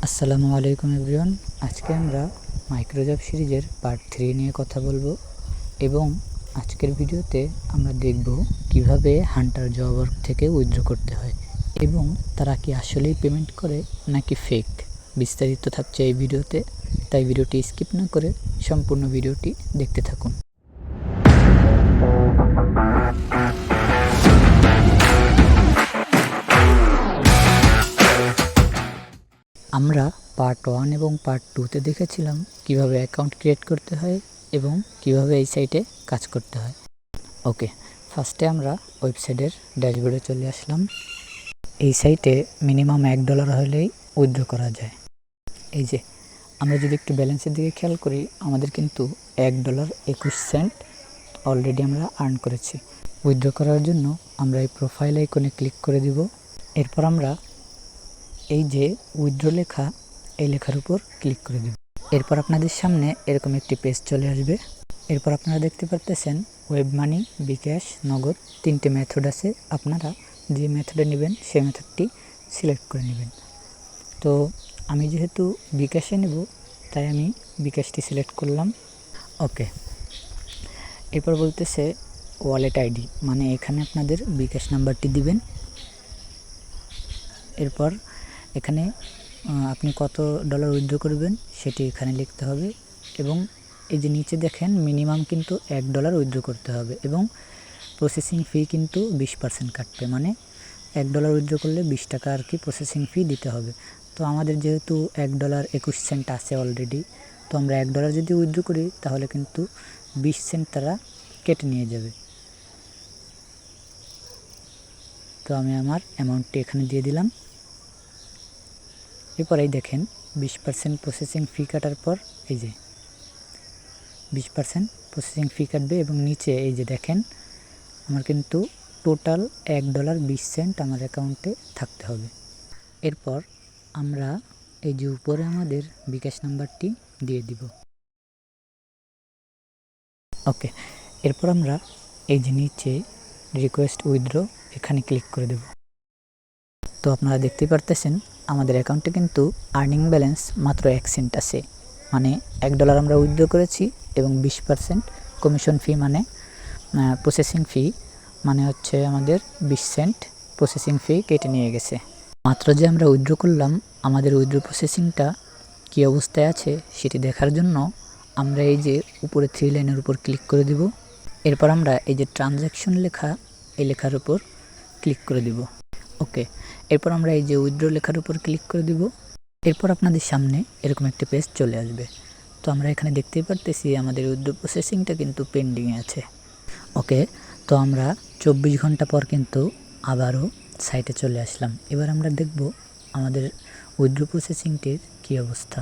আসসালামু আলাইকুম এভরিওয়ান। আজকে আমরা মাইক্রোজব সিরিজের পার্ট 3 নিয়ে কথা বলবো এবং আজকের ভিডিওতে আমরা দেখব কিভাবে হান্টার জব ওয়ার্ক থেকে উইথড্র করতে হয় এবং তারা কি আসলেই পেমেন্ট করে নাকি ফেক। বিস্তারিত থাকছে এই ভিডিওতে, তাই ভিডিওটি স্কিপ না করে সম্পূর্ণ ভিডিওটি দেখতে থাকুন। আমরা পার্ট 1 এবং পার্ট 2তে দেখেছিলাম কিভাবে অ্যাকাউন্ট ক্রিয়েট করতে হয় এবং কিভাবে এই সাইটে কাজ করতে হয়। ওকে, ফার্স্টে আমরা ওয়েবসাইটের ড্যাশবোর্ডে চলে আসলাম। এই সাইটে মিনিমাম $1 হলেই উইথড্র করা যায়। এই যে আমরা যদি একটু ব্যালেন্সের দিকে খেয়াল করি, আমাদের কিন্তু $1.21 অলরেডি আমরা আর্ন করেছি। উইথড্র করার জন্য আমরা এই প্রোফাইল আইকনে ক্লিক করে দিব। এরপর আমরা এই যে উইথড্র লেখা, এই লেখার উপর ক্লিক করে দেব। এরপর আপনাদের সামনে এরকম একটি পেজ চলে আসবে। এরপর আপনারা দেখতে পারতেছেন ওয়েব মানি, বিকাশ, নগদ 3টে মেথড আছে। আপনারা যে মেথডে নেবেন সেই মেথডটি সিলেক্ট করে নেবেন। তো আমি যেহেতু বিকাশে নেব তাই আমি বিকাশটি সিলেক্ট করলাম। ওকে, এরপর বলতেছে ওয়ালেট আইডি, মানে এখানে আপনাদের বিকাশ নাম্বারটি দিবেন। এরপর এখানে আপনি কত ডলার উইথড্র করবেন সেটি এখানে লিখতে হবে এবং এই যে নিচে দেখেন মিনিমাম কিন্তু $1 উইথড্র করতে হবে এবং প্রসেসিং ফি কিন্তু 20% কাটবে, মানে $1 উইথড্র করলে 20 টাকা আর কি প্রসেসিং ফি দিতে হবে। তো আমাদের যেহেতু $1.21 আছে অলরেডি, তো আমরা $1 যদি উইথড্র করি তাহলে কিন্তু 20 সেন্ট তারা কেটে নিয়ে যাবে। তো আমি আমার অ্যামাউন্টটি এখানে দিয়ে দিলাম। এরপরেই দেখেন 20% প্রসেসিং ফি কাটার পর এই যে 20% প্রসেসিং ফি কাটবে এবং নিচে এই যে দেখেন আমার কিন্তু টোটাল $1.20 আমার অ্যাকাউন্টে থাকতে হবে। এরপর আমরা এই যে উপরে আমাদের বিকাশ নাম্বারটি দিয়ে দিব। ওকে, এরপর আমরা এই যে নিচে রিকোয়েস্ট উইথড্র এখানে ক্লিক করে দেব। তো আপনারা দেখতেই পারতেছেন আমাদের অ্যাকাউন্টে কিন্তু আর্নিং ব্যালেন্স মাত্র 1 সেন্ট আছে, মানে $1 আমরা উইথড্র করেছি এবং 20% কমিশন ফি, মানে প্রসেসিং ফি, মানে হচ্ছে আমাদের 20 সেন্ট প্রসেসিং ফি কেটে নিয়ে গেছে। মাত্র যে আমরা উইথড্র করলাম, আমাদের উইথড্র প্রসেসিংটা কী অবস্থায় আছে সেটি দেখার জন্য আমরা এই যে উপরে 3 লাইনের উপর ক্লিক করে দিব। এরপর আমরা এই যে ট্রানজ্যাকশন লেখা, এই লেখার উপর ক্লিক করে দিব। ওকে, এরপর আমরা এই যে উইথড্র লেখার উপর ক্লিক করে দিব। এরপর আপনাদের সামনে এরকম একটা পেজ চলে আসবে। তো আমরা এখানে দেখতেই পারতেছি আমাদের উইথড্র প্রসেসিংটা কিন্তু পেন্ডিংয়ে আছে। ওকে, তো আমরা 24 ঘন্টা পর কিন্তু আবারও সাইটে চলে আসলাম। এবার আমরা দেখব আমাদের উইথড্র প্রসেসিংটির কী অবস্থা।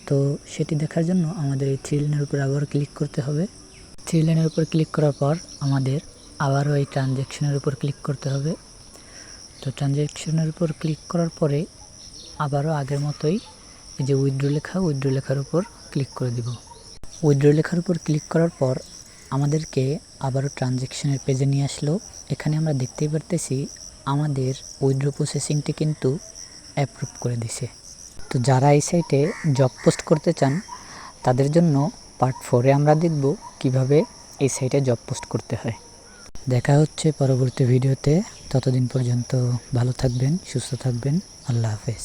তো সেটি দেখার জন্য আমাদের এই 3 লাইনের উপর আবার ক্লিক করতে হবে। 3 লাইনের উপর ক্লিক করার পর আমাদের আবারও এই ট্রানজ্যাকশনের উপর ক্লিক করতে হবে। তো ট্রানজ্যাকশনের উপর ক্লিক করার পরে আবারও আগের মতোই এই যে উইথড্র লেখা, উইথড্র লেখার উপর ক্লিক করে দিব। উইথড্র লেখার উপর ক্লিক করার পর আমাদেরকে আবারও ট্রানজ্যাকশনের পেজে নিয়ে আসলো। এখানে আমরা দেখতেই পারতেছি আমাদের উইথড্র প্রসেসিংটি কিন্তু অ্যাপ্রুভ করে দিছে। তো যারা এই সাইটে জব পোস্ট করতে চান তাদের জন্য পার্ট 4-এ আমরা দেখব কিভাবে এই সাইটে জব পোস্ট করতে হয়। দেখা হচ্ছে পরবর্তী ভিডিওতে। ততদিন পর্যন্ত ভালো থাকবেন, সুস্থ থাকবেন। আল্লাহ হাফেজ।